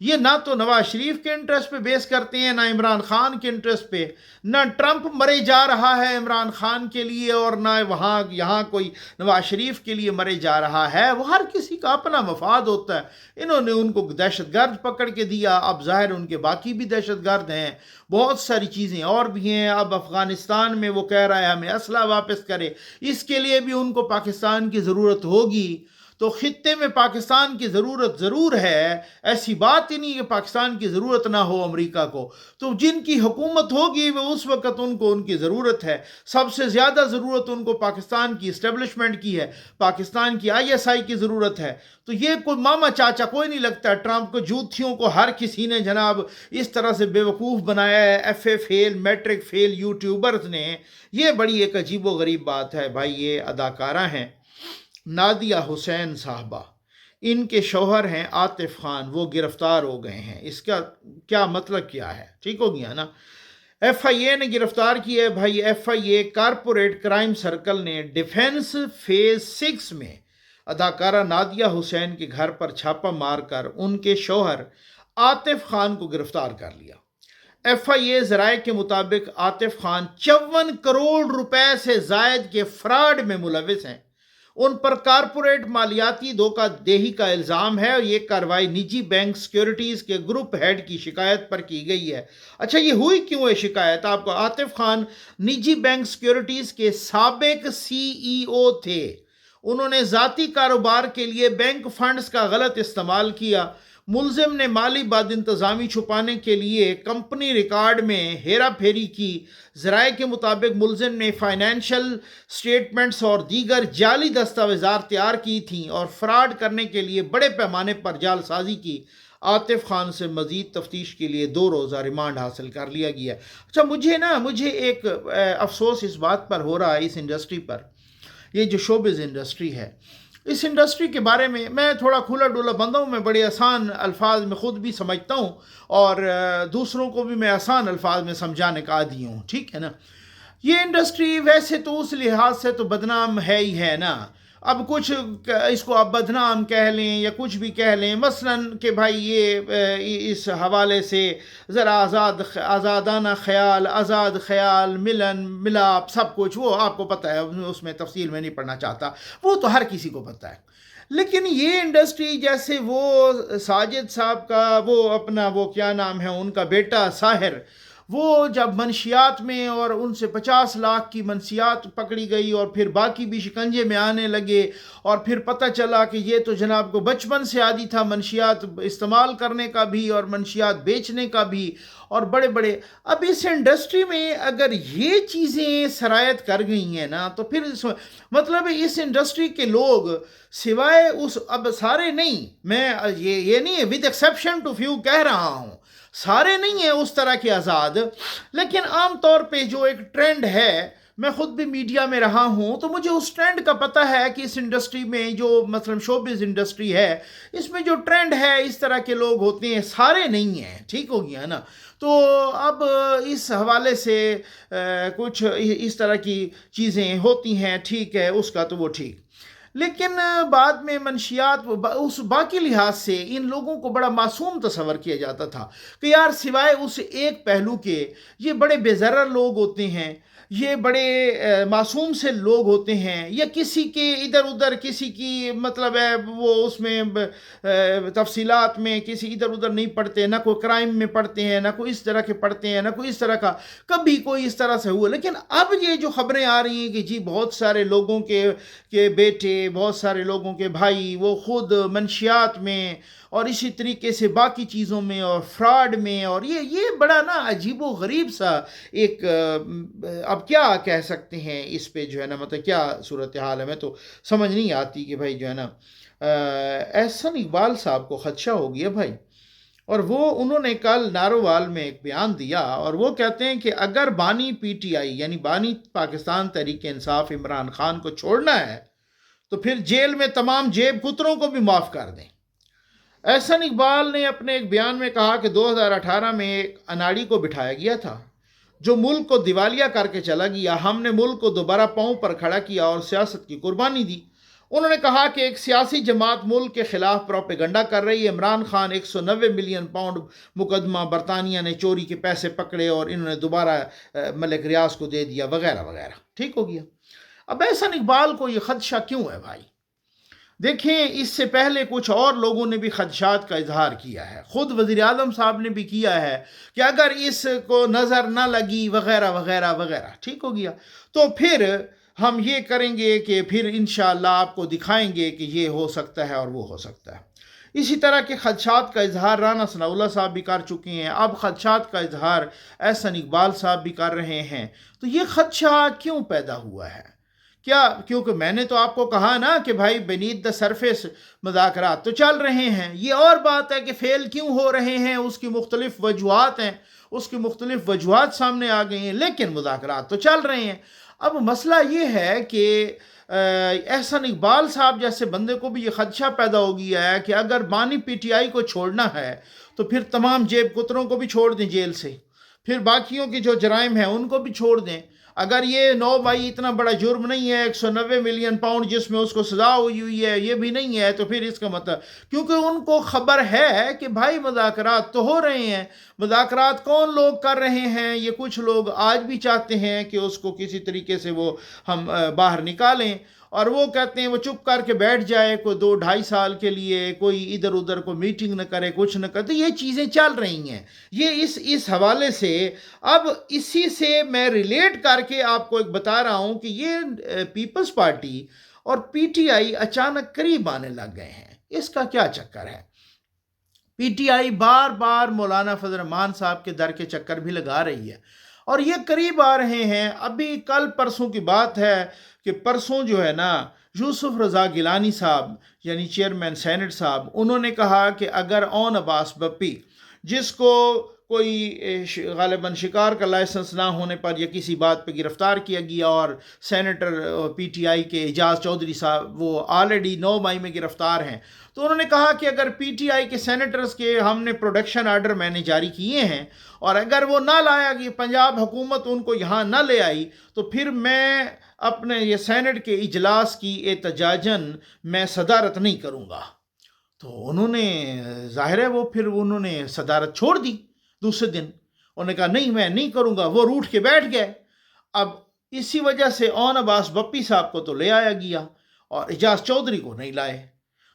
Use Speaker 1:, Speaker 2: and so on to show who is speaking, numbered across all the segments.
Speaker 1: یہ نہ تو نواز شریف کے انٹرسٹ پہ بیس کرتے ہیں، نہ عمران خان کے انٹرسٹ پہ، نہ ٹرمپ مرے جا رہا ہے عمران خان کے لیے، اور نہ یہاں کوئی نواز شریف کے لیے مرے جا رہا ہے۔ وہ ہر کسی کا اپنا مفاد ہوتا ہے۔ انہوں نے ان کو دہشت گرد پکڑ کے دیا، اب ظاہر ان کے باقی بھی دہشت گرد ہیں، بہت ساری چیزیں اور بھی ہیں۔ اب افغانستان میں وہ کہہ رہا ہے ہمیں اسلحہ واپس کرے، اس کے لیے بھی ان کو پاکستان کی ضرورت ہوگی۔ تو خطے میں پاکستان کی ضرورت ضرور ہے، ایسی بات ہی نہیں کہ پاکستان کی ضرورت نہ ہو امریکہ کو۔ تو جن کی حکومت ہوگی وہ اس وقت ان کو ان کی ضرورت ہے۔ سب سے زیادہ ضرورت ان کو پاکستان کی اسٹیبلشمنٹ کی ہے، پاکستان کی ISI کی ضرورت ہے۔ تو یہ کوئی ماما چاچا کوئی نہیں لگتا ٹرمپ کو، جوتھیوں کو ہر کسی نے جناب اس طرح سے بے وقوف بنایا ہے، FA فیل، میٹرک فیل یوٹیوبرز نے۔ یہ بڑی ایک عجیب و غریب بات ہے بھائی۔ یہ اداکارہ ہیں نادیہ حسین صاحبہ، ان کے شوہر ہیں عاطف خان، وہ گرفتار ہو گئے ہیں۔ اس کا کیا مطلب کیا ہے؟ ٹھیک ہو گیا نا۔ FIA نے گرفتار کیا ہے بھائی۔ FIA کارپوریٹ کرائم سرکل نے ڈیفنس فیز 6 میں اداکارہ نادیہ حسین کے گھر پر چھاپہ مار کر ان کے شوہر عاطف خان کو گرفتار کر لیا۔ FIA ذرائع کے مطابق عاطف خان 54 کروڑ روپے سے زائد کے فراڈ میں ملوث ہیں۔ ان پر کارپوریٹ مالیاتی دھوکہ دہی کا الزام ہے، اور یہ کارروائی نجی بینک سیکیورٹیز کے گروپ ہیڈ کی شکایت پر کی گئی ہے۔ اچھا، یہ ہوئی کیوں ہے شکایت آپ کو؟ عاطف خان نجی بینک سیکیورٹیز کے سابق CEO تھے۔ انہوں نے ذاتی کاروبار کے لیے بینک فنڈز کا غلط استعمال کیا۔ ملزم نے مالی بد انتظامی چھپانے کے لیے کمپنی ریکارڈ میں ہیرا پھیری کی۔ ذرائع کے مطابق ملزم نے فائنینشل سٹیٹمنٹس اور دیگر جعلی دستاویزات تیار کی تھیں اور فراڈ کرنے کے لیے بڑے پیمانے پر جعل سازی کی۔ عاطف خان سے مزید تفتیش کے لیے 2 روزہ ریمانڈ حاصل کر لیا گیا۔ اچھا، مجھے ایک افسوس اس بات پر ہو رہا ہے، اس انڈسٹری پر، یہ جو شوبز انڈسٹری ہے، اس انڈسٹری کے بارے میں تھوڑا کھلا ڈولا بندہ ہوں۔ میں بڑے آسان الفاظ میں خود بھی سمجھتا ہوں، اور دوسروں کو بھی میں آسان الفاظ میں سمجھانے کا عادی ہوں، ٹھیک ہے نا۔ یہ انڈسٹری ویسے تو اس لحاظ سے تو بدنام ہے ہی ہے نا۔ اب کچھ اس کو آپ بدنام کہہ لیں یا کچھ بھی کہہ لیں، مثلاً کہ بھائی یہ اس حوالے سے ذرا آزادانہ خیال، آزاد خیال، ملن ملاپ، سب کچھ وہ آپ کو پتہ ہے، اس میں تفصیل میں نہیں پڑھنا چاہتا، وہ تو ہر کسی کو پتہ ہے۔ لیکن یہ انڈسٹری جیسے وہ ساجد صاحب کا وہ کیا نام ہے ان کا بیٹا ساحر، وہ جب منشیات میں اور ان سے 50 لاکھ کی منشیات پکڑی گئی، اور پھر باقی بھی شکنجے میں آنے لگے، اور پھر پتہ چلا کہ یہ تو جناب کو بچپن سے عادی تھا منشیات استعمال کرنے کا بھی اور منشیات بیچنے کا بھی، اور بڑے اب اس انڈسٹری میں اگر یہ چیزیں سرایت کر گئی ہیں نا، تو پھر مطلب اس انڈسٹری کے لوگ سوائے اب سارے نہیں، میں یہ نہیں ہے، ود ایکسیپشن ٹو فیو کہہ رہا ہوں، سارے نہیں ہیں اس طرح کے آزاد، لیکن عام طور پہ جو ایک ٹرینڈ ہے، میں خود بھی میڈیا میں رہا ہوں تو مجھے اس ٹرینڈ کا پتہ ہے کہ اس انڈسٹری میں جو مثلا شوبز انڈسٹری ہے، اس میں جو ٹرینڈ ہے اس طرح کے لوگ ہوتے ہیں، سارے نہیں ہیں، ٹھیک ہو گیا نا۔ تو اب اس حوالے سے کچھ اس طرح کی چیزیں ہوتی ہیں، ٹھیک ہے، اس کا تو وہ ٹھیک، لیکن بعد میں منشیات اس باقی لحاظ سے ان لوگوں کو بڑا معصوم تصور کیا جاتا تھا کہ یار سوائے اس ایک پہلو کے یہ بڑے بے ضرر لوگ ہوتے ہیں، یہ بڑے معصوم سے لوگ ہوتے ہیں، یا کسی کے ادھر ادھر کسی کی مطلب ہے وہ اس میں تفصیلات میں کسی ادھر ادھر نہیں پڑھتے، نہ کوئی کرائم میں پڑھتے ہیں، نہ کوئی اس طرح کے پڑھتے ہیں، نہ کوئی اس طرح کا کبھی کوئی اس طرح سے ہوا۔ لیکن اب یہ جو خبریں آ رہی ہیں کہ جی بہت سارے لوگوں کے بیٹے، بہت سارے لوگوں کے بھائی وہ خود منشیات میں اور اسی طریقے سے باقی چیزوں میں اور فراڈ میں، اور یہ بڑا نا عجیب و غریب سا ایک اب کیا کہہ سکتے ہیں اس پہ جو ہے نا، مطلب کیا صورتحال ہے، میں تو سمجھ نہیں آتی کہ بھائی جو ہے نا احسن اقبال صاحب کو خدشہ ہو گیا بھائی، اور انہوں نے کل نارووال میں ایک بیان دیا، اور وہ کہتے ہیں کہ اگر بانی PTI یعنی بانی پاکستان تحریک انصاف عمران خان کو چھوڑنا ہے تو پھر جیل میں تمام جیب کتروں کو بھی معاف کر دیں۔ احسن اقبال نے اپنے ایک بیان میں کہا کہ 2018 میں ایک اناڑی کو بٹھایا گیا تھا جو ملک کو دیوالیہ کر کے چلا گیا، ہم نے ملک کو دوبارہ پاؤں پر کھڑا کیا اور سیاست کی قربانی دی۔ انہوں نے کہا کہ ایک سیاسی جماعت ملک کے خلاف پروپیگنڈا کر رہی ہے، عمران خان 190 ملین پاؤنڈ مقدمہ، برطانیہ نے چوری کے پیسے پکڑے اور انہوں نے دوبارہ ملک ریاض کو دے دیا، وغیرہ وغیرہ. ٹھیک ہو گیا. اب احسن اقبال کو یہ خدشہ کیوں ہے بھائی؟ دیکھیں، اس سے پہلے کچھ اور لوگوں نے بھی خدشات کا اظہار کیا ہے. خود وزیر اعظم صاحب نے بھی کیا ہے کہ اگر اس کو نظر نہ لگی وغیرہ وغیرہ وغیرہ. ٹھیک ہو گیا. تو پھر ہم یہ کریں گے کہ پھر انشاءاللہ آپ کو دکھائیں گے کہ یہ ہو سکتا ہے اور وہ ہو سکتا ہے. اسی طرح کے خدشات کا اظہار رانا ثناء اللہ صاحب بھی کر چکے ہیں. اب خدشات کا اظہار احسن اقبال صاحب بھی کر رہے ہیں. تو یہ خدشہ کیوں پیدا ہوا ہے؟ کیا کیونکہ میں نے تو آپ کو کہا نا کہ بھائی بینیتھ دا سرفیس مذاکرات تو چل رہے ہیں. یہ اور بات ہے کہ فیل کیوں ہو رہے ہیں، اس کی مختلف وجوہات ہیں، اس کی مختلف وجوہات سامنے آ گئی ہیں، لیکن مذاکرات تو چل رہے ہیں. اب مسئلہ یہ ہے کہ احسن اقبال صاحب جیسے بندے کو بھی یہ خدشہ پیدا ہو گیا ہے کہ اگر بانی پی ٹی آئی کو چھوڑنا ہے تو پھر تمام جیب کتروں کو بھی چھوڑ دیں جیل سے، پھر باقیوں کی جو جرائم ہیں ان کو بھی چھوڑ دیں. اگر یہ نو بھائی اتنا بڑا جرم نہیں ہے 190 ملین پاؤنڈ جس میں اس کو سزا ہوئی ہے یہ بھی نہیں ہے، تو پھر اس کا مطلب، کیونکہ ان کو خبر ہے کہ بھائی مذاکرات تو ہو رہے ہیں. مذاکرات کون لوگ کر رہے ہیں؟ یہ کچھ لوگ آج بھی چاہتے ہیں کہ اس کو کسی طریقے سے وہ ہم باہر نکالیں، اور وہ کہتے ہیں وہ چپ کر کے بیٹھ جائے کوئی 2-2.5 سال کے لیے، کوئی ادھر ادھر کوئی میٹنگ نہ کرے، کچھ نہ کرے. تو یہ چیزیں چل رہی ہیں. یہ اس حوالے سے اب اسی سے میں ریلیٹ کر کے آپ کو ایک بتا رہا ہوں کہ یہ پیپلز پارٹی اور پی ٹی آئی اچانک قریب آنے لگ گئے ہیں. اس کا کیا چکر ہے؟ پی ٹی آئی بار بار مولانا فضل الرحمان صاحب کے در کے چکر بھی لگا رہی ہے اور یہ قریب آ رہے ہیں. ابھی کل پرسوں کی بات ہے کہ پرسوں جو ہے نا یوسف رضا گیلانی صاحب یعنی چیئرمین سینٹ صاحب، انہوں نے کہا کہ اگر اون عباس بپی جس کو کوئی غالباً شکار کا لائسنس نہ ہونے پر یا کسی بات پہ گرفتار کیا گیا، اور سینیٹر پی ٹی آئی کے اعجاز چودھری صاحب وہ آلریڈی 9 مئی میں گرفتار ہیں، تو انہوں نے کہا کہ اگر پی ٹی آئی کے سینیٹرز کے ہم نے پروڈکشن آرڈر میں نے جاری کیے ہیں اور اگر وہ نہ لایا گیا، پنجاب حکومت ان کو یہاں نہ لے آئی، تو پھر میں اپنے یہ سینٹ کے اجلاس کی احتجاجاً میں صدارت نہیں کروں گا. تو انہوں نے ظاہر ہے وہ پھر انہوں نے صدارت چھوڑ دی. دوسرے دن انہوں نے کہا نہیں میں نہیں کروں گا، وہ روٹ کے بیٹھ گئے. اب اسی وجہ سے اون عباس بپی صاحب کو تو لے آیا گیا اور اعجاز چودھری کو نہیں لائے.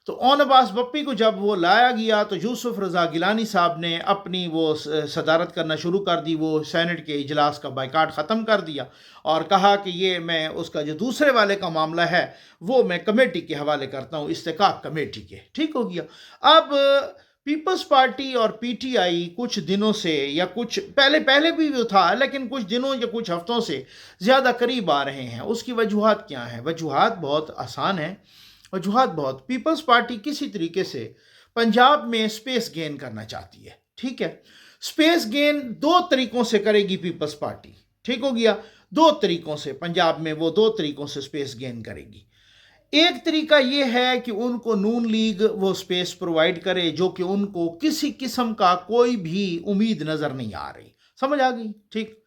Speaker 1: تو اون عباس بپی کو جب وہ لایا گیا تو یوسف رضا گیلانی صاحب نے اپنی وہ صدارت کرنا شروع کر دی. وہ سینٹ کے اجلاس کا بائیکاٹ ختم کر دیا اور کہا کہ یہ میں اس کا جو دوسرے والے کا معاملہ ہے وہ میں کمیٹی کے حوالے کرتا ہوں، استحقاق کمیٹی کے. ٹھیک ہو گیا. اب پیپلز پارٹی اور پی ٹی آئی کچھ دنوں سے یا کچھ پہلے بھی وہ تھا، لیکن کچھ دنوں یا کچھ ہفتوں سے زیادہ قریب آ رہے ہیں. اس کی وجوہات کیا ہیں؟ وجوہات بہت آسان ہیں. پیپلز پارٹی کسی طریقے سے پنجاب میں سپیس گین کرنا چاہتی ہے. ٹھیک ہے. سپیس گین 2 طریقوں سے کرے گی پیپلز پارٹی. ٹھیک ہو گیا. 2 طریقوں سے پنجاب میں وہ 2 طریقوں سے سپیس گین کرے گی. ایک طریقہ یہ ہے کہ ان کو نون لیگ وہ سپیس پرووائڈ کرے جو کہ ان کو کسی قسم کا کوئی بھی امید نظر نہیں آ رہی. سمجھ آ گئی؟ ٹھیک.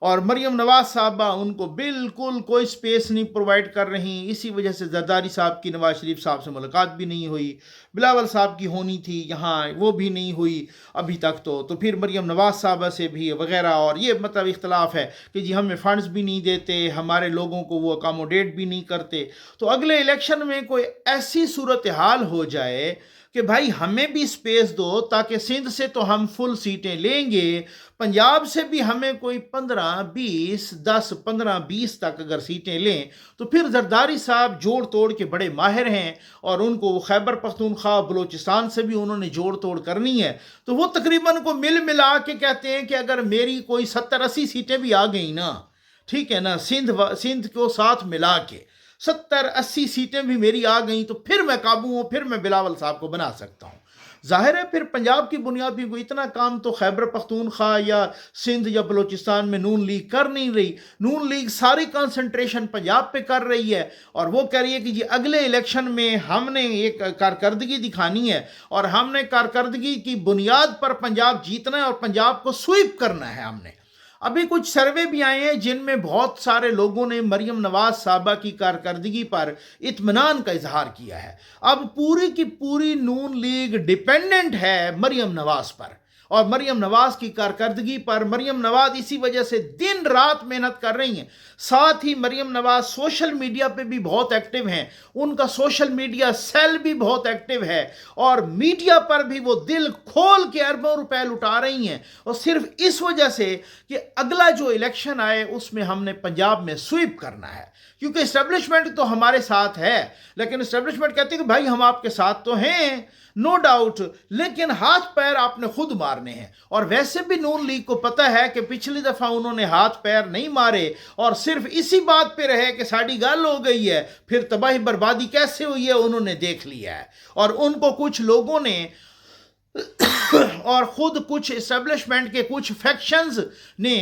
Speaker 1: اور مریم نواز صاحبہ ان کو بالکل کوئی سپیس نہیں پرووائڈ کر رہی. اسی وجہ سے زرداری صاحب کی نواز شریف صاحب سے ملاقات بھی نہیں ہوئی. بلاول صاحب کی ہونی تھی یہاں، وہ بھی نہیں ہوئی ابھی تک. تو پھر مریم نواز صاحبہ سے بھی وغیرہ، اور یہ مطلب اختلاف ہے کہ جی ہمیں فنڈز بھی نہیں دیتے، ہمارے لوگوں کو وہ اکاموڈیٹ بھی نہیں کرتے. تو اگلے الیکشن میں کوئی ایسی صورتحال ہو جائے کہ بھائی ہمیں بھی سپیس دو تاکہ سندھ سے تو ہم فل سیٹیں لیں گے، پنجاب سے بھی ہمیں کوئی 15-20 تک اگر سیٹیں لیں، تو پھر زرداری صاحب جوڑ توڑ کے بڑے ماہر ہیں اور ان کو خیبر پختونخوا بلوچستان سے بھی انہوں نے جوڑ توڑ کرنی ہے. تو وہ تقریباً کو ملا کے کہتے ہیں کہ اگر میری کوئی 70-80 سیٹیں بھی آ گئیں نا، ٹھیک ہے نا، سندھ کو ساتھ ملا کے 70-80 سیٹیں بھی میری آ گئیں تو پھر میں قابو ہوں، پھر میں بلاول صاحب کو بنا سکتا ہوں. ظاہر ہے پھر پنجاب کی بنیاد بھی کوئی اتنا کام تو خیبر پختونخوا یا سندھ یا بلوچستان میں نون لیگ کر نہیں رہی. نون لیگ ساری کنسنٹریشن پنجاب پہ کر رہی ہے اور وہ کہہ رہی ہے کہ جی اگلے الیکشن میں ہم نے ایک کارکردگی دکھانی ہے اور ہم نے کارکردگی کی بنیاد پر پنجاب جیتنا ہے اور پنجاب کو سویپ کرنا ہے ہم نے. ابھی کچھ سروے بھی آئے ہیں جن میں بہت سارے لوگوں نے مریم نواز صاحبہ کی کارکردگی پر اطمینان کا اظہار کیا ہے۔ اب پوری کی پوری نون لیگ ڈیپینڈنٹ ہے مریم نواز پر اور مریم نواز کی کارکردگی پر۔ مریم نواز اسی وجہ سے دن رات محنت کر رہی ہیں۔ ساتھ ہی مریم نواز سوشل میڈیا پہ بھی بہت ایکٹیو ہیں، ان کا سوشل میڈیا سیل بھی بہت ایکٹیو ہے، اور میڈیا پر بھی وہ دل کھول کے اربوں روپے لٹا رہی ہیں، اور صرف اس وجہ سے کہ اگلا جو الیکشن آئے اس میں ہم نے پنجاب میں سویپ کرنا ہے، کیونکہ اسٹیبلشمنٹ تو ہمارے ساتھ ہے، لیکن اسٹیبلشمنٹ کہتی ہے کہ بھائی ہم آپ کے ساتھ تو ہیں نو ڈاؤٹ، لیکن ہاتھ پیر آپ نے خود مارنے ہیں۔ اور ویسے بھی نون لیگ کو پتہ ہے کہ پچھلی دفعہ انہوں نے ہاتھ پیر نہیں مارے اور صرف اسی بات پہ رہے کہ ساڑی گال ہو گئی ہے، پھر تباہی بربادی کیسے ہوئی ہے انہوں نے دیکھ لیا ہے، اور ان کو کچھ لوگوں نے اور خود کچھ اسٹیبلشمنٹ کے کچھ فیکشنز نے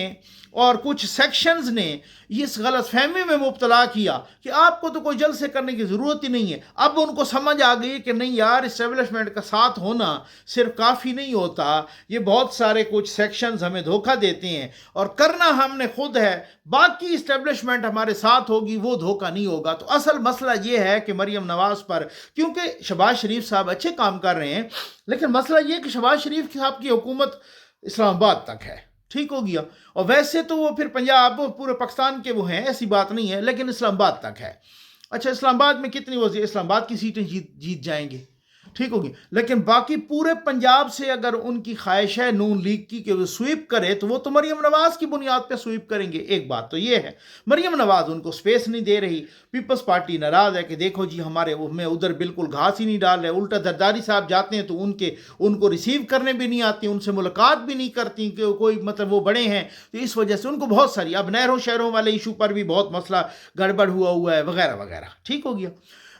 Speaker 1: اور کچھ سیکشنز نے اس غلط فہمی میں مبتلا کیا کہ آپ کو تو کوئی جلسے کرنے کی ضرورت ہی نہیں ہے۔ اب ان کو سمجھ آ گئی کہ نہیں یار، اسٹیبلشمنٹ کا ساتھ ہونا صرف کافی نہیں ہوتا، یہ بہت سارے کچھ سیکشنز ہمیں دھوکہ دیتے ہیں، اور کرنا ہم نے خود ہے، باقی اسٹیبلشمنٹ ہمارے ساتھ ہوگی وہ دھوکہ نہیں ہوگا۔ تو اصل مسئلہ یہ ہے کہ مریم نواز پر، کیونکہ شہباز شریف صاحب اچھے کام کر رہے ہیں، لیکن مسئلہ یہ کہ شہباز شریف صاحب کی حکومت اسلام آباد تک ہے، ٹھیک ہو گیا، اور ویسے تو وہ پھر پنجاب پورے پاکستان کے وہ ہیں، ایسی بات نہیں ہے، لیکن اسلام آباد تک ہے۔ اچھا، اسلام آباد میں کتنی وزیر اسلام آباد کی سیٹیں جیت جائیں گے، ٹھیک ہوگی، لیکن باقی پورے پنجاب سے اگر ان کی خواہش ہے نون لیگ کی کہ وہ سویپ کرے تو وہ تو مریم نواز کی بنیاد پہ سویپ کریں گے۔ ایک بات تو یہ ہے، مریم نواز ان کو سپیس نہیں دے رہی، پیپلز پارٹی ناراض ہے کہ دیکھو جی ہمارے میں ادھر بالکل گھاس ہی نہیں ڈال رہے، الٹا زرداری صاحب جاتے ہیں تو ان کو ریسیو کرنے بھی نہیں آتی، ان سے ملاقات بھی نہیں کرتی کہ کوئی مطلب وہ بڑے ہیں، تو اس وجہ سے ان کو بہت ساری اب نہروں شہروں والے ایشو پر بھی بہت مسئلہ گڑبڑ ہوا ہے وغیرہ وغیرہ، ٹھیک ہو گیا۔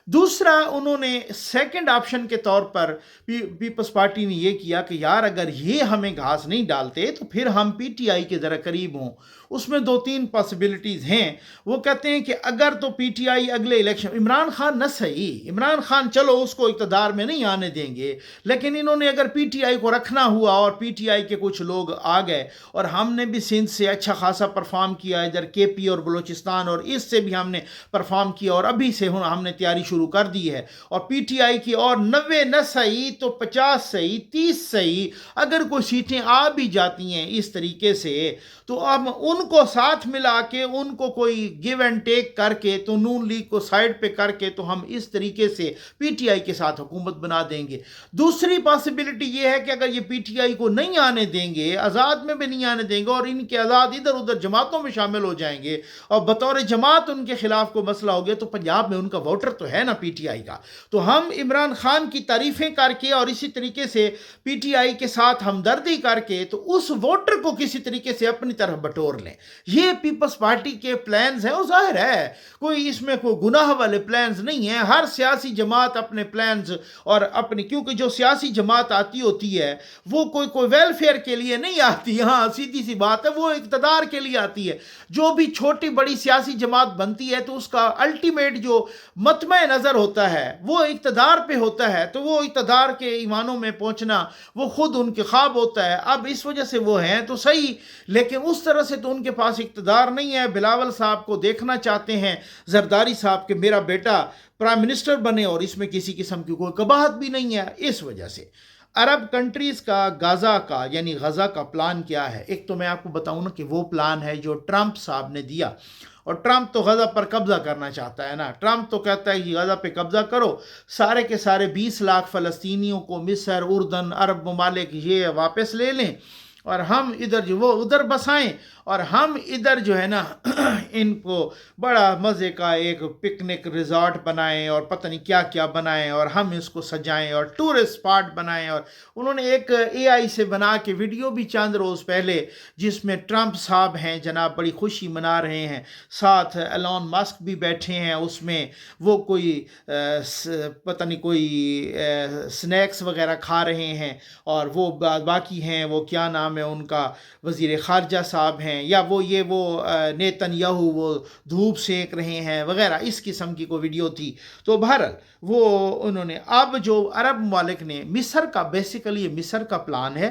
Speaker 1: دوسرا، انہوں نے سیکنڈ آپشن کے طور پر پیپلز پارٹی نے یہ کیا کہ یار اگر یہ ہمیں گھاس نہیں ڈالتے تو پھر ہم پی ٹی آئی کے ذرا قریب ہوں۔ اس میں دو تین پاسبلٹیز ہیں، وہ کہتے ہیں کہ اگر تو پی ٹی آئی اگلے الیکشن، عمران خان نہ صحیح، عمران خان چلو اس کو اقتدار میں نہیں آنے دیں گے، لیکن انہوں نے اگر پی ٹی آئی کو رکھنا ہوا اور پی ٹی آئی کے کچھ لوگ آ گئے، اور ہم نے بھی سندھ سے اچھا خاصا پرفارم کیا، ادھر کے پی اور بلوچستان اور اس سے بھی ہم نے پرفارم کیا، اور ابھی سے ہم نے تیاری شروع کر دی ہے، اور پی ٹی آئی کی اور 90 نہ صحیح تو 50 صحیح 30 صحیح اگر کوئی سیٹیں آ بھی جاتی ہیں اس طریقے سے، تو اب ان کو ساتھ ملا کے ان کو کوئی گیو اینڈ ٹیک کر کے تو نون لیگ کو سائڈ پہ کر کے تو ہم اس طریقے سے پی ٹی آئی کے ساتھ حکومت بنا دیں گے۔ دوسری پاسبلٹی یہ ہے کہ اگر یہ پی ٹی آئی کو نہیں آنے دیں گے، آزاد میں بھی نہیں آنے دیں گے، اور ان کے آزاد ادھر ادھر جماعتوں میں شامل ہو جائیں گے اور بطور جماعت ان کے خلاف کوئی مسئلہ ہو گیا، تو پنجاب میں ان کا ووٹر تو ہے نا پی ٹی آئی کا، تو ہم عمران خان کی تعریفیں کر کے اور اسی طریقے سے پی ٹی آئی کے ساتھ ہمدردی کر کے تو اس ووٹر کو کسی طریقے سے اپنی طرف بٹور لیں۔ یہ پیپلز پارٹی کے پلانز ہیں، وہ ظاہر ہے کوئی اس میں کوئی گناہ والے پلانز نہیں ہیں، ہر سیاسی جماعت اپنے پلانز اور اپنی، کیونکہ جو سیاسی جماعت آتی ہوتی ہے وہ کوئی ویلفیئر کے لیے نہیں آتی، ہاں سیدھی سی بات ہے، وہ اقتدار کے لیے آتی ہے۔ جو بھی چھوٹی بڑی سیاسی جماعت بنتی ہے تو اس کا الٹیمیٹ جو مطمع نظر ہوتا ہے وہ اقتدار پہ ہوتا ہے، تو وہ اقتدار کے ایوانوں میں پہنچنا وہ خود ان کے خواب ہوتا ہے۔ اب اس وجہ سے وہ ہیں تو صحیح، لیکن اس طرح سے تو ان کے پاس اقتدار نہیں ہے۔ بلاول صاحب کو دیکھنا چاہتے ہیں زرداری صاحب کہ میرا بیٹا پرائم منسٹر بنے، اور اس میں کسی قسم کی کوئی قباحت بھی نہیں ہے۔ اس وجہ سے عرب کنٹریز کا غزہ کا پلان کیا ہے؟ ایک تو میں آپ کو بتاؤں نا کہ وہ پلان ہے جو ٹرمپ صاحب نے دیا، اور ٹرمپ تو غزہ پر قبضہ کرنا چاہتا ہے نا، ٹرمپ تو کہتا ہے کہ غزہ پہ قبضہ کرو، سارے کے سارے 20 لاکھ فلسطینیوں کو مصر، اردن، عرب ممالک یہ واپس لے لیں، اور ہم ادھر جو وہ ادھر بسائیں، اور ہم ادھر جو ہے نا ان کو بڑا مزے کا ایک پکنک ریزارٹ بنائیں اور پتہ نہیں کیا کیا بنائیں، اور ہم اس کو سجائیں اور ٹورسٹ اسپاٹ بنائیں۔ اور انہوں نے ایک اے آئی سے بنا کے ویڈیو بھی چند روز پہلے، جس میں ٹرمپ صاحب ہیں جناب بڑی خوشی منا رہے ہیں، ساتھ ایلون مسک بھی بیٹھے ہیں، اس میں وہ کوئی پتہ نہیں کوئی سنیکس وغیرہ کھا رہے ہیں، اور وہ باقی ہیں وہ کیا نام ہے ان کا، وزیر خارجہ صاحب ہیں، یا وہ نیتن یاہو وہ دھوپ سینک رہے ہیں وغیرہ، اس قسم کی کوئی ویڈیو تھی۔ تو بہرحال وہ انہوں نے اب جو عرب ممالک نے مصر کا، بیسیکلی یہ مصر کا پلان ہے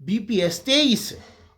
Speaker 1: BPS 23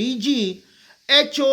Speaker 1: DGHO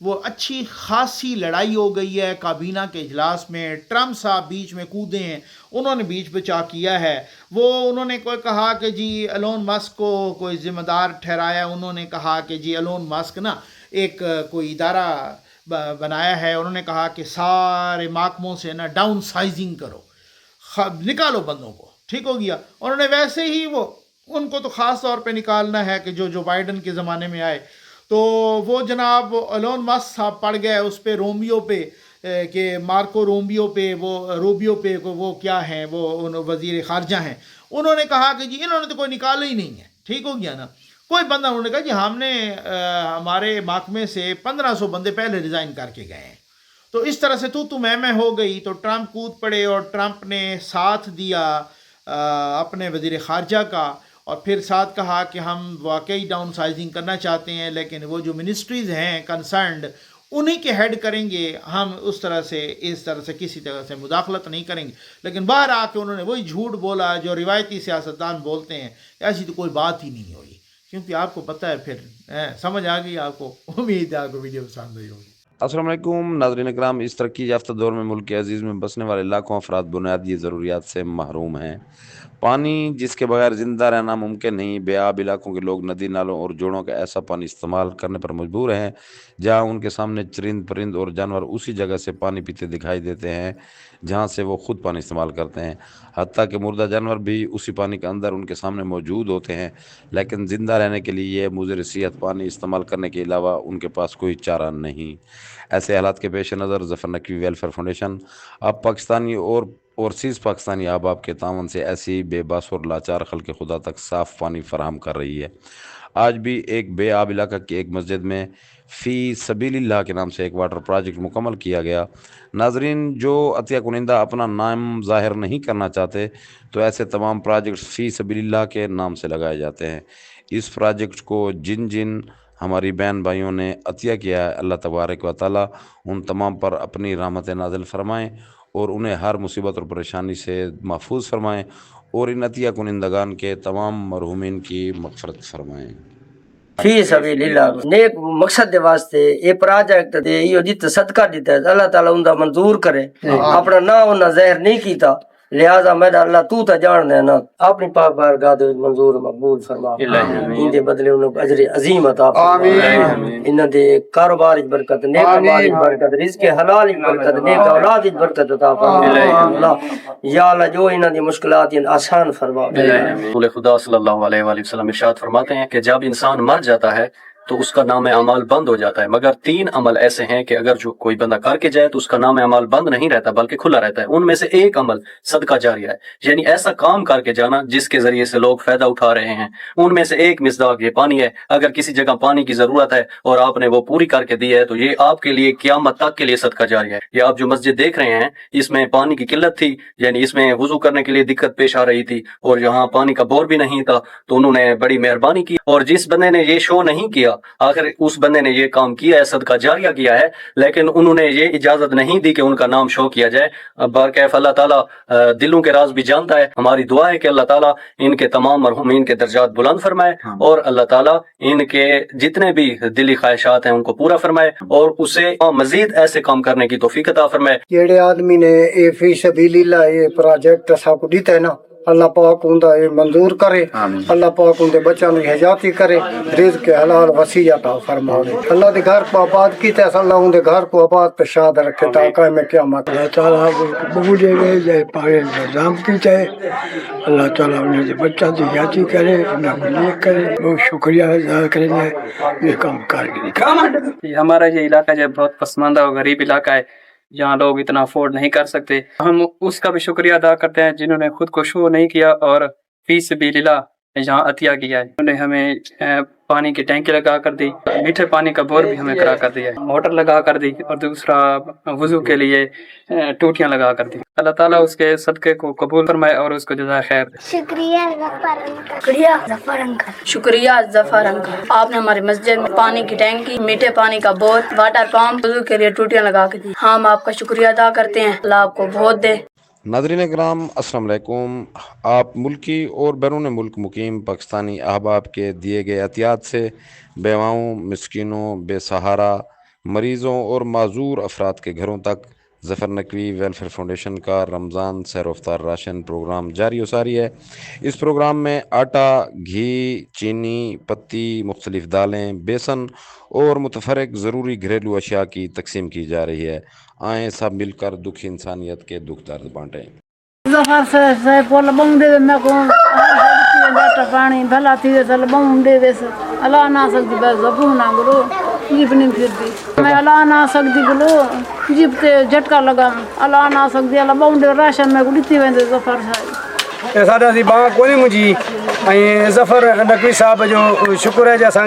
Speaker 1: وہ اچھی خاصی لڑائی ہو گئی ہے کابینہ کے اجلاس میں. ٹرمپ صاحب بیچ میں کودے ہیں, انہوں نے بیچ بچا کیا ہے. وہ انہوں نے کوئی کہا کہ جی ایلون مسک کو کوئی ذمہ دار ٹھہرایا. انہوں نے کہا کہ جی ایلون مسک نا ایک کوئی ادارہ بنایا ہے, انہوں نے کہا کہ سارے محکموں سے نا ڈاؤن سائزنگ کرو, نکالو بندوں کو. ٹھیک ہو گیا. انہوں نے ویسے ہی وہ ان کو تو خاص طور پہ نکالنا ہے کہ جو بائیڈن کے زمانے میں آئے, تو وہ جناب ایلون مسک صاحب پڑ گئے اس پہ رومیو پہ کہ مارکو رومیو پہ روبیو پہ وہ کیا ہیں, وہ وزیر خارجہ ہیں. انہوں نے کہا کہ جی انہوں نے تو کوئی نکالا ہی نہیں ہے. ٹھیک ہو گیا نا. کوئی بندہ انہوں نے کہا جی ہم نے ہمارے محکمے سے 1500 بندے پہلے ریزائن کر کے گئے ہیں. تو اس طرح سے تو میں ہو گئی. تو ٹرمپ کود پڑے اور ٹرمپ نے ساتھ دیا اپنے وزیر خارجہ کا, اور پھر ساتھ کہا کہ ہم واقعی ڈاؤن سائزنگ کرنا چاہتے ہیں, لیکن وہ جو منسٹریز ہیں کنسرنڈ انہی کے ہیڈ کریں گے, ہم اس طرح سے کسی طرح سے مداخلت نہیں کریں گے. لیکن باہر آ کے انہوں نے وہی جھوٹ بولا جو روایتی سیاستدان بولتے ہیں. ایسی تو کوئی بات ہی نہیں ہوئی, کیونکہ آپ کو پتہ ہے. پھر سمجھ آ گئی آپ کو. امید ہے آپ کو ویڈیو پسند آئی ہوگی.
Speaker 2: السلام علیکم ناظرین کرام. اس ترقی یافتہ دور میں ملک کے عزیز میں بسنے والے لاکھوں افراد بنیادی ضروریات سے محروم ہیں. پانی جس کے بغیر زندہ رہنا ممکن نہیں. بے آب علاقوں کے لوگ ندی نالوں اور جوڑوں کا ایسا پانی استعمال کرنے پر مجبور ہیں جہاں ان کے سامنے چرند پرند اور جانور اسی جگہ سے پانی پیتے دکھائی دیتے ہیں جہاں سے وہ خود پانی استعمال کرتے ہیں. حتیٰ کہ مردہ جانور بھی اسی پانی کے اندر ان کے سامنے موجود ہوتے ہیں, لیکن زندہ رہنے کے لیے یہ مضر صحت پانی استعمال کرنے کے علاوہ ان کے پاس کوئی چارہ نہیں. ایسے حالات کے پیش نظر ظفر نقوی ویلفیئر فاؤنڈیشن اب پاکستانی اور اوورسیز پاکستانی احباب کے تعاون سے ایسی بے بس اور لاچار خلق خدا تک صاف پانی فراہم کر رہی ہے. آج بھی ایک بے آب علاقہ کی ایک مسجد میں فی سبیل اللہ کے نام سے ایک واٹر پروجیکٹ مکمل کیا گیا. ناظرین, جو عطیہ کنندہ اپنا نام ظاہر نہیں کرنا چاہتے تو ایسے تمام پروجیکٹس فی سبیل اللہ کے نام سے لگائے جاتے ہیں. اس پروجیکٹ کو جن ہماری بہن بھائیوں نے عطیہ کیا ہے, اللہ تبارک و تعالیٰ ان تمام پر اپنی رحمت نازل فرمائیں اور انہیں ہر مصیبت اور پریشانی سے محفوظ فرمائیں, اور ان عطیہ کنندگان کے تمام مرحومین کی مغفرت فرمائیں.
Speaker 3: فی سبیل اللہ نیک مقصد دے واسطے یہ پروجیکٹ دے یہ جت صدقہ دیتا ہے, اللہ تعالیٰ ان دا منظور کرے. اپنا نام انہاں ظاہر نہیں کیتا, لہذا میرا اللہ تو تا جان دے نا, اپنی پاک بارگاہ دے منظور مقبول فرما. ان دے بدلے انہاں کو اجر عظیم عطا فرما. انہاں دے کاروبار وچ برکت, نیک اعمال وچ برکت, رزق حلال وچ برکت, نیک اولاد وچ برکت عطا فرما. اللہ یا اللہ جو انہاں دی مشکلات ہیں آسان فرما.
Speaker 4: رسول خدا صلی اللہ علیہ وآلہ وسلم ارشاد فرماتے ہیں کہ جب انسان مر جاتا ہے تو اس کا نام اعمال بند ہو جاتا ہے, مگر 3 عمل ایسے ہیں کہ اگر جو کوئی بندہ کر کے جائے تو اس کا نام اعمال بند نہیں رہتا بلکہ کھلا رہتا ہے. ان میں سے ایک عمل صدقہ جاریہ ہے, یعنی ایسا کام کر کے جانا جس کے ذریعے سے لوگ فائدہ اٹھا رہے ہیں. ان میں سے ایک مصداق یہ پانی ہے. اگر کسی جگہ پانی کی ضرورت ہے اور آپ نے وہ پوری کر کے دی ہے تو یہ آپ کے لیے قیامت تک کے لیے صدقہ جاریہ ہے. یہ آپ جو مسجد دیکھ رہے ہیں اس میں پانی کی قلت تھی, یعنی اس میں وضو کرنے کے لیے دقت پیش آ رہی تھی اور یہاں پانی کا بور بھی نہیں تھا, تو انہوں نے بڑی مہربانی کی. اور جس بندے نے یہ شو نہیں کیا, آخر اس بندے نے یہ کام کیا ہے, صدقہ جاریہ کیا ہے, لیکن انہوں نے یہ اجازت نہیں دی کہ ان کا نام شو کیا جائے. بارکیف اللہ تعالیٰ دلوں کے راز بھی جانتا ہے. ہماری دعا ہے کہ اللہ تعالیٰ ان کے تمام مرحومین کے درجات بلند فرمائے اور اللہ تعالیٰ ان کے جتنے بھی دلی خواہشات ہیں ان کو پورا فرمائے اور اسے مزید ایسے کام کرنے کی توفیق عطا فرمائے.
Speaker 5: جڑے آدمی نے یہ فی سبیل اللہ یہ پروجیکٹ سب کو دیتا ہے نا, اللہ پاک ان کا منظور کرے, اللہ پاک ان کے بچوں کی حفاظت کرے, رزق حلال وسیع عطا فرمائے. اللہ کے گھر کو آباد کیتا ہے, اللہ ان کے گھر کو آباد پہ شاد رکھے تا قائم قیامت.
Speaker 6: اللہ تعالیٰ بہو دے گئے جائے پاگے نظام کیتا ہے, اللہ تعالیٰ انہیں کے بچوں کی حفاظت کرے, انہیں کو نیک کرے. بہت شکریہ ادا کریں گے یہ کام کر.
Speaker 7: ہمارا یہ علاقہ جو بہت پسماندہ اور غریب علاقہ ہے, جہاں لوگ اتنا افورڈ نہیں کر سکتے. ہم اس کا بھی شکریہ ادا کرتے ہیں جنہوں نے خود کو شو نہیں کیا اور فی سبیل اللہ جہاں عطیہ کیا ہے. انہوں نے ہمیں پانی کی ٹینکی لگا کر دی, میٹھے پانی کا بور بھی ہمیں کرا کر دیا, موٹر لگا کر دی, اور دوسرا وضو کے لیے ٹوٹیاں لگا کر دی. اللہ تعالیٰ اس کے صدقے کو قبول فرمائے اور اس کو جزائے خیر.
Speaker 8: شکریہ ظفر انکل, آپ نے ہماری مسجد میں پانی کی ٹینکی, میٹھے پانی کا بور, واٹر پمپ, وضو کے لیے ٹوٹیاں لگا کے دی. ہم آپ کا شکریہ ادا کرتے ہیں, اللہ آپ کو بہت دے.
Speaker 2: ناظرین کرام السلام علیکم. آپ ملکی اور بیرون ملک مقیم پاکستانی احباب کے دیے گئے عطیات سے بیواؤں, مسکینوں, بے سہارا, مریضوں اور معذور افراد کے گھروں تک ظفر نقوی ویلفیئر فاؤنڈیشن کا رمضان سیر افطار راشن پروگرام جاری و ساری ہے۔ اس پروگرام میں آٹا، گھی، چینی، پتی، مختلف دالیں، بیسن اور متفرق ضروری گھریلو اشیاء کی تقسیم کی جا رہی ہے۔ آئیں سب مل کر دکھ انسانیت کے دکھ درد بانٹیں۔
Speaker 9: ظفر سے پول بم دے میں کو ہر پانی بھلا تھی سل بم دے دے اللہ نہ سکتی بس زبوں نہ گرو جیب نہیں پھرتی میں اللہ نہ سکتی گلو جیب تے جھٹکا لگا اللہ نہ سکتی اللہ بم دے راشن میں کو دتی ویندے ظفر سے
Speaker 10: ساڈا سی باں کوئی مجھے ظفر نقوی صاحب جو شکر ہے جو اساں